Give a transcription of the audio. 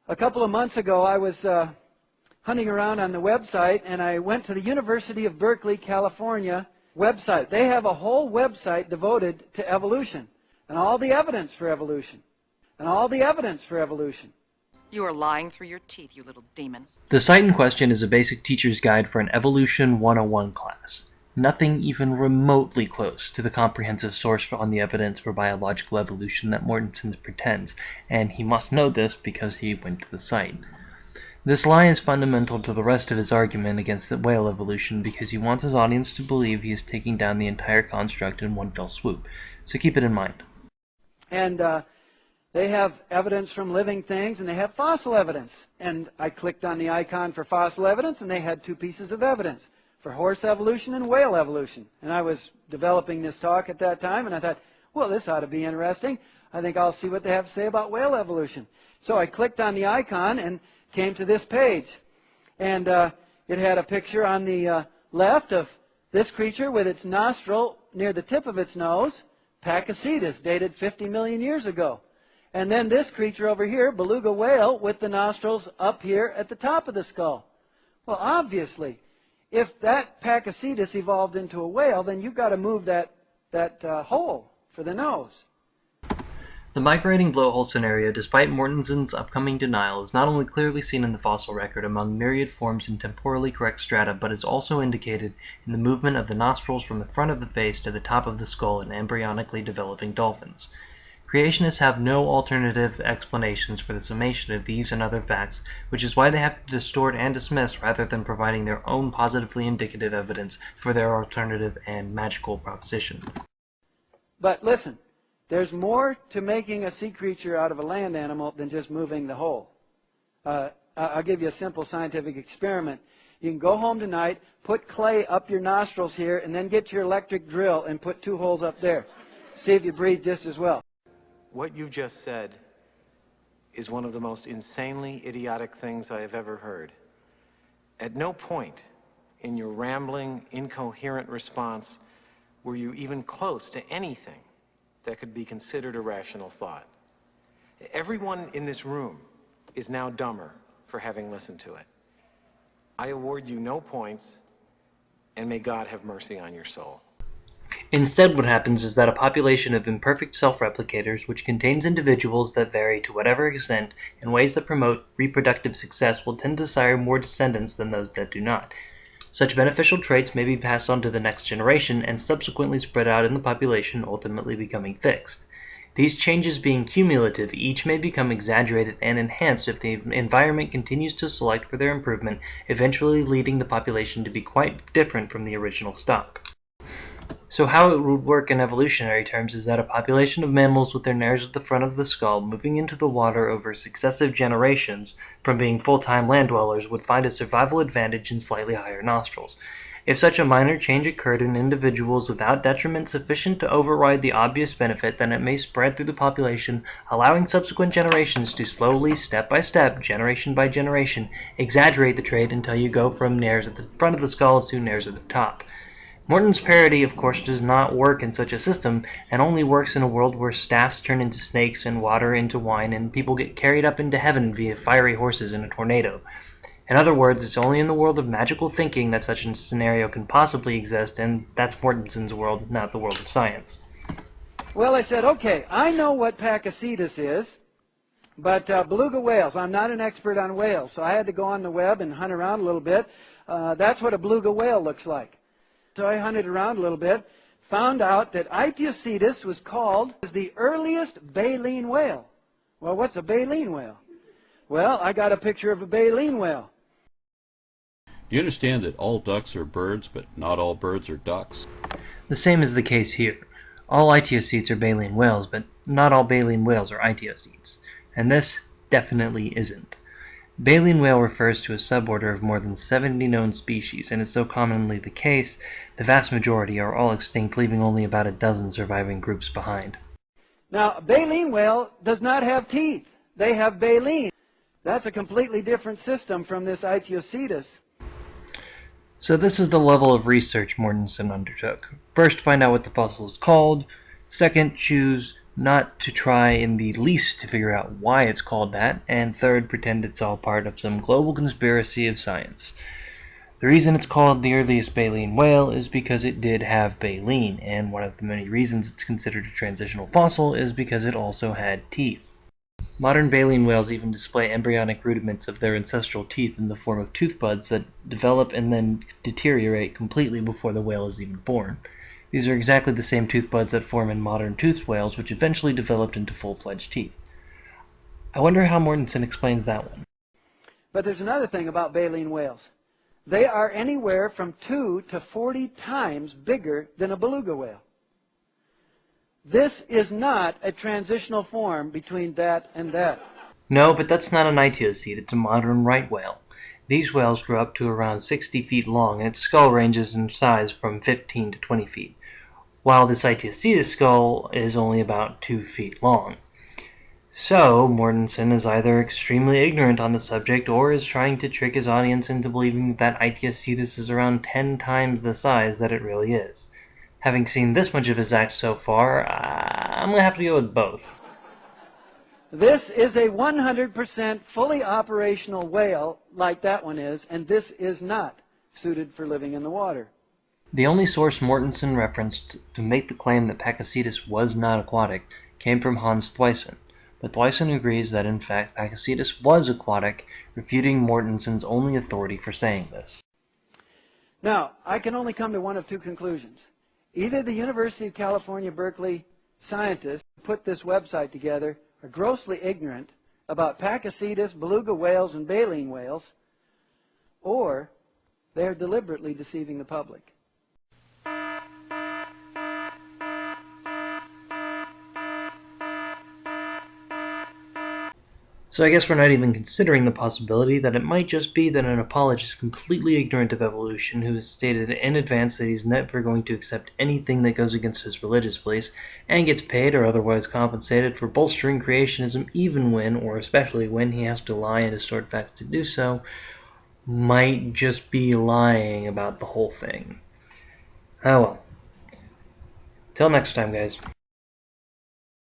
A couple of months ago, I was hunting around on the website, and I went to the University of Berkeley, California website. They have a whole website devoted to evolution and all the evidence for evolution and all the evidence for evolution. You are lying through your teeth, you little demon. The site in question is a basic teacher's guide for an Evolution 101 class. Nothing even remotely close to the comprehensive source on the evidence for biological evolution that Mortenson pretends, and he must know this because he went to the site. This lie is fundamental to the rest of his argument against the whale evolution because he wants his audience to believe he is taking down the entire construct in one fell swoop, so keep it in mind. And they have evidence from living things, and they have fossil evidence. And I clicked on the icon for fossil evidence, and they had two pieces of evidence for horse evolution and whale evolution. And I was developing this talk at that time, and I thought, well, this ought to be interesting. I think I'll see what they have to say about whale evolution. So I clicked on the icon and came to this page. And it had a picture on the left of this creature with its nostril near the tip of its nose, Pachycetus, dated 50 million years ago. And then this creature over here, beluga whale, with the nostrils up here at the top of the skull. Well, obviously, if that Pachycetus evolved into a whale, then you've got to move that hole for the nose. The migrating blowhole scenario, despite Mortenson's upcoming denial, is not only clearly seen in the fossil record among myriad forms in temporally correct strata, but is also indicated in the movement of the nostrils from the front of the face to the top of the skull in embryonically developing dolphins. Creationists have no alternative explanations for the summation of these and other facts, which is why they have to distort and dismiss rather than providing their own positively indicative evidence for their alternative and magical proposition. But listen, there's more to making a sea creature out of a land animal than just moving the hole. I'll give you a simple scientific experiment. You can go home tonight, put clay up your nostrils here, and then get your electric drill and put 2 holes up there. See if you breathe just as well. What you just said is one of the most insanely idiotic things I have ever heard. At no point in your rambling, incoherent response were you even close to anything that could be considered a rational thought. Everyone in this room is now dumber for having listened to it. I award you no points, and may God have mercy on your soul. Instead, what happens is that a population of imperfect self-replicators, which contains individuals that vary to whatever extent in ways that promote reproductive success, will tend to sire more descendants than those that do not. Such beneficial traits may be passed on to the next generation and subsequently spread out in the population, ultimately becoming fixed. These changes being cumulative, each may become exaggerated and enhanced if the environment continues to select for their improvement, eventually leading the population to be quite different from the original stock. So how it would work in evolutionary terms is that a population of mammals with their nares at the front of the skull moving into the water over successive generations from being full-time land dwellers would find a survival advantage in slightly higher nostrils. If such a minor change occurred in individuals without detriment sufficient to override the obvious benefit, then it may spread through the population, allowing subsequent generations to slowly, step by step, generation by generation, exaggerate the trait until you go from nares at the front of the skull to nares at the top. Morton's parody, of course, does not work in such a system, and only works in a world where staffs turn into snakes and water into wine, and people get carried up into heaven via fiery horses in a tornado. In other words, it's only in the world of magical thinking that such a scenario can possibly exist, and that's Mortenson's world, not the world of science. Well, I said, okay, I know what Pachycetus is, but beluga whales, I'm not an expert on whales, so I had to go on the web and hunt around a little bit. That's what a beluga whale looks like. So I hunted around a little bit, found out that Pachycetus was called the earliest baleen whale. Well, what's a baleen whale? Well, I got a picture of a baleen whale. Do you understand that all ducks are birds, but not all birds are ducks? The same is the case here. All ichthyocetes are baleen whales, but not all baleen whales are ichthyocetes. And this definitely isn't. Baleen whale refers to a suborder of more than 70 known species, and is so commonly the case, the vast majority are all extinct, leaving only about a dozen surviving groups behind. Now, a baleen whale does not have teeth. They have baleen. That's a completely different system from this ichthyocetus. So this is the level of research Mortenson undertook. First, find out what the fossil is called. Second, choose not to try in the least to figure out why it's called that, and third, pretend it's all part of some global conspiracy of science. The reason it's called the earliest baleen whale is because it did have baleen, and one of the many reasons it's considered a transitional fossil is because it also had teeth. Modern baleen whales even display embryonic rudiments of their ancestral teeth in the form of tooth buds that develop and then deteriorate completely before the whale is even born. These are exactly the same tooth buds that form in modern toothed whales, which eventually developed into full-fledged teeth. I wonder how Mortenson explains that one. But there's another thing about baleen whales. They are anywhere from 2 to 40 times bigger than a beluga whale. This is not a transitional form between that and that. No, but that's not an ichthyosede, it's a modern right whale. These whales grow up to around 60 feet long, and its skull ranges in size from 15 to 20 feet, while this ichthyosede skull is only about 2 feet long. So, Mortenson is either extremely ignorant on the subject or is trying to trick his audience into believing that ichthyosede is around 10 times the size that it really is. Having seen this much of his act so far, I'm going to have to go with both. This is a 100% fully operational whale like that one is, and this is not suited for living in the water. The only source Mortenson referenced to make the claim that Pakicetus was not aquatic came from Hans Thuysen, but Thuysen agrees that in fact Pakicetus was aquatic, refuting Mortenson's only authority for saying this. Now, I can only come to one of two conclusions. Either the University of California, Berkeley scientists who put this website together are grossly ignorant about Pakicetus, beluga whales, and baleen whales, or they are deliberately deceiving the public. So I guess we're not even considering the possibility that it might just be that an apologist is completely ignorant of evolution who has stated in advance that he's never going to accept anything that goes against his religious beliefs and gets paid or otherwise compensated for bolstering creationism even when, or especially when, he has to lie and distort facts to do so, might just be lying about the whole thing. Oh well. Till next time, guys.